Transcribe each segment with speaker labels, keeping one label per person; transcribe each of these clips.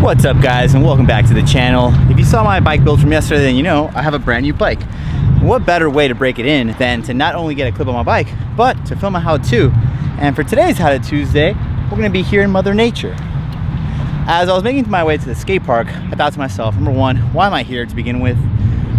Speaker 1: What's up guys, and welcome back to the channel. If you saw my bike build from yesterday, then you know I have a brand new bike. What better way to break it in than to not only get a clip on my bike, but to film a how-to. And for today's How To Tuesday, we're gonna be here in Mother Nature. As I was making my way to the skate park, I thought to myself, number one, why am I here to begin with?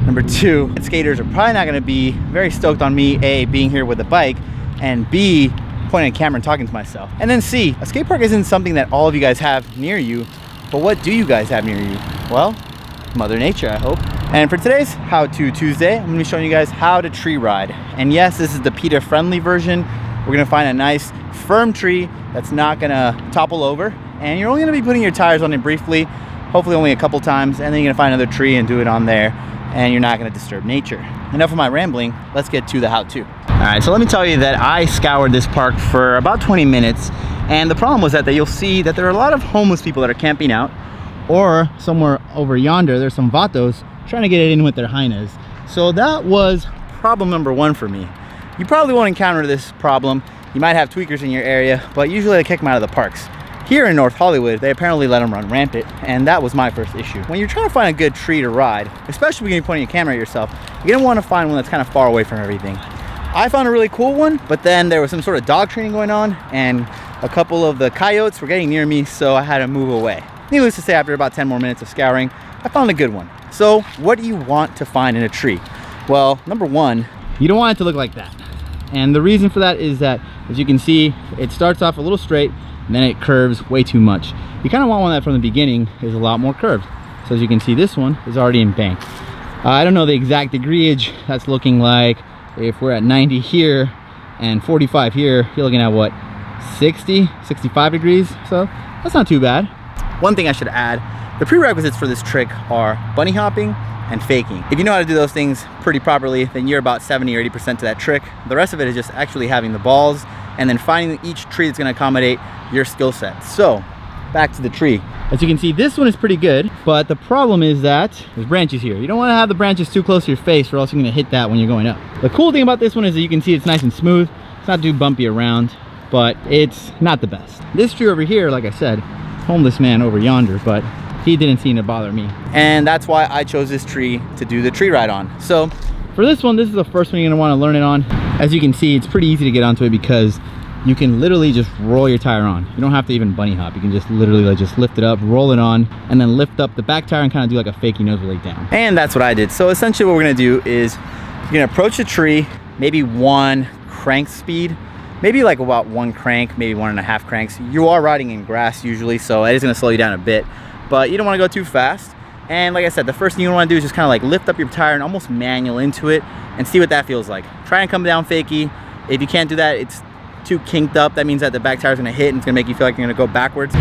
Speaker 1: Number two, skaters are probably not gonna be very stoked on me, A, being here with a bike, and B, pointing a camera and talking to myself. And then C, a skate park isn't something that all of you guys have near you, but what do you guys have near you? Well, Mother Nature, I hope. And for today's How To Tuesday, I'm gonna be showing you guys how to tree ride. And yes, this is the PETA-friendly version. We're gonna find a nice, firm tree that's not gonna topple over. And you're only gonna be putting your tires on it briefly, hopefully only a couple times, and then you're gonna find another tree and do it on there, and you're not gonna disturb nature. Enough of my rambling, let's get to the how-to. All right, so let me tell you that I scoured this park for about 20 minutes, and the problem was that you'll see that there are a lot of homeless people that are camping out, or somewhere over yonder, there's some vatos trying to get it in with their hyenas. So that was problem number one for me. You probably won't encounter this problem. You might have tweakers in your area, but usually they kick them out of the parks. Here in North Hollywood, they apparently let them run rampant, and that was my first issue. When you're trying to find a good tree to ride, especially when you're pointing your camera at yourself, you're gonna wanna find one that's kind of far away from everything. I found a really cool one, but then there was some sort of dog training going on, and a couple of the coyotes were getting near me, so I had to move away. Needless to say, after about 10 more minutes of scouring, I found a good one. So what do you want to find in a tree? Well, number one, you don't want it to look like that. And the reason for that is that, as you can see, it starts off a little straight, and then it curves way too much. You kind of want one that from the beginning is a lot more curved. So as you can see, this one is already embanked. I don't know the exact degreeage that's looking like. If we're at 90 here and 45 here, you're looking at what, 60, 65 degrees? So that's not too bad. One thing I should add, the prerequisites for this trick are bunny hopping and faking. If you know how to do those things pretty properly, then you're about 70 or 80% to that trick. The rest of it is just actually having the balls and then finding each tree that's gonna accommodate your skill set. So back to the tree. As you can see, this one is pretty good, but the problem is that there's branches here. You don't wanna have the branches too close to your face or else you're gonna hit that when you're going up. The cool thing about this one is that you can see it's nice and smooth. It's not too bumpy around, but it's not the best. This tree over here, like I said, homeless man over yonder, but he didn't seem to bother me. And that's why I chose this tree to do the tree ride on. So for this one, this is the first one you're gonna wanna learn it on. As you can see, it's pretty easy to get onto it because you can literally just roll your tire on. You don't have to even bunny hop. You can just literally like just lift it up, roll it on, and then lift up the back tire and kind of do like a fakie nose relay down. And that's what I did. So essentially what we're gonna do is you're gonna approach the tree, maybe one crank speed, maybe like about one crank, maybe 1.5 cranks. You are riding in grass usually, so it is gonna slow you down a bit, but you don't wanna go too fast. And like I said, the first thing you wanna do is just kind of like lift up your tire and almost manual into it and see what that feels like. Try and come down fakie. If you can't do that, it's too kinked up. That means that the back tire is gonna hit and it's gonna make you feel like you're gonna go backwards.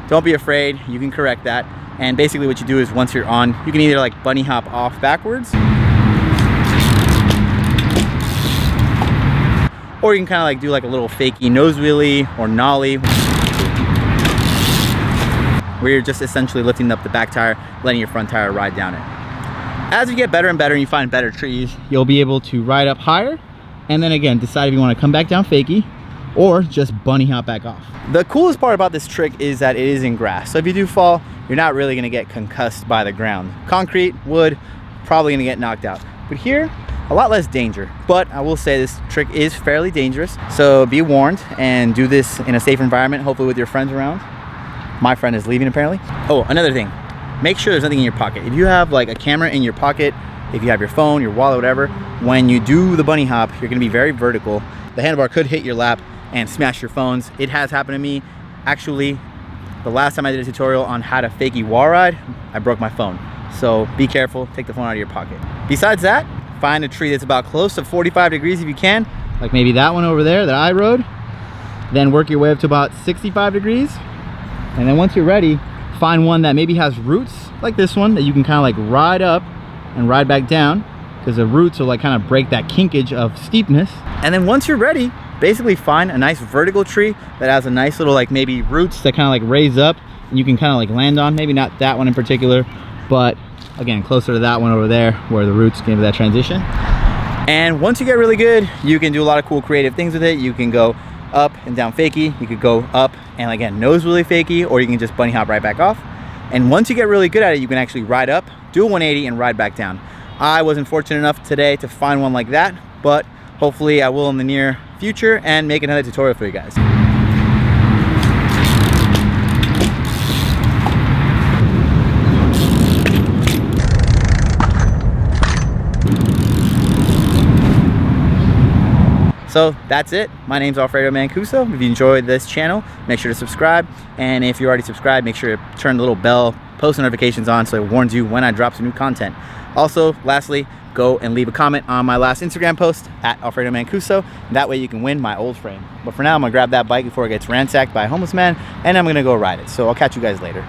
Speaker 1: Don't be afraid, you can correct that. And basically what you do is once you're on, you can either like bunny hop off backwards, or you can kind of like do like a little fakie nose wheelie or nollie, where you're just essentially lifting up the back tire, letting your front tire ride down it. As you get better and better and you find better trees, you'll be able to ride up higher, and then again, decide if you want to come back down fakie or just bunny hop back off. The coolest part about this trick is that it is in grass. So if you do fall, you're not really gonna get concussed by the ground. Concrete, wood, probably gonna get knocked out. But here, a lot less danger. But I will say this trick is fairly dangerous. So be warned and do this in a safe environment, hopefully with your friends around. My friend is leaving apparently. Oh, another thing, make sure there's nothing in your pocket. If you have like a camera in your pocket, if you have your phone, your wallet, whatever, when you do the bunny hop, you're gonna be very vertical. The handlebar could hit your lap and smash your phones. It has happened to me. Actually, the last time I did a tutorial on how to fakie wall ride, I broke my phone. So be careful, take the phone out of your pocket. Besides that, find a tree that's about close to 45 degrees if you can, like maybe that one over there that I rode. Then work your way up to about 65 degrees. And then once you're ready, find one that maybe has roots like this one that you can kind of like ride up and ride back down, because the roots will like kind of break that kinkage of steepness. And then once you're ready, basically find a nice vertical tree that has a nice little like maybe roots that kind of like raise up and you can kind of like land on. Maybe not that one in particular, but again, closer to that one over there where the roots give that transition. And once you get really good, you can do a lot of cool creative things with it. You can go up and down fakie. You could go up and again, nose wheelie fakie, or you can just bunny hop right back off. And once you get really good at it, you can actually ride up, do a 180 and ride back down. I wasn't fortunate enough today to find one like that, but hopefully I will in the near future and make another tutorial for you guys. So that's it. My name's Alfredo Mancuso. If you enjoyed this channel, make sure to subscribe. And if you already subscribed, make sure to turn the little bell, post notifications on so it warns you when I drop some new content. Also, lastly, go and leave a comment on my last Instagram post at Alfredo Mancuso. That way you can win my old frame. But for now, I'm gonna grab that bike before it gets ransacked by a homeless man, and I'm gonna go ride it. So I'll catch you guys later.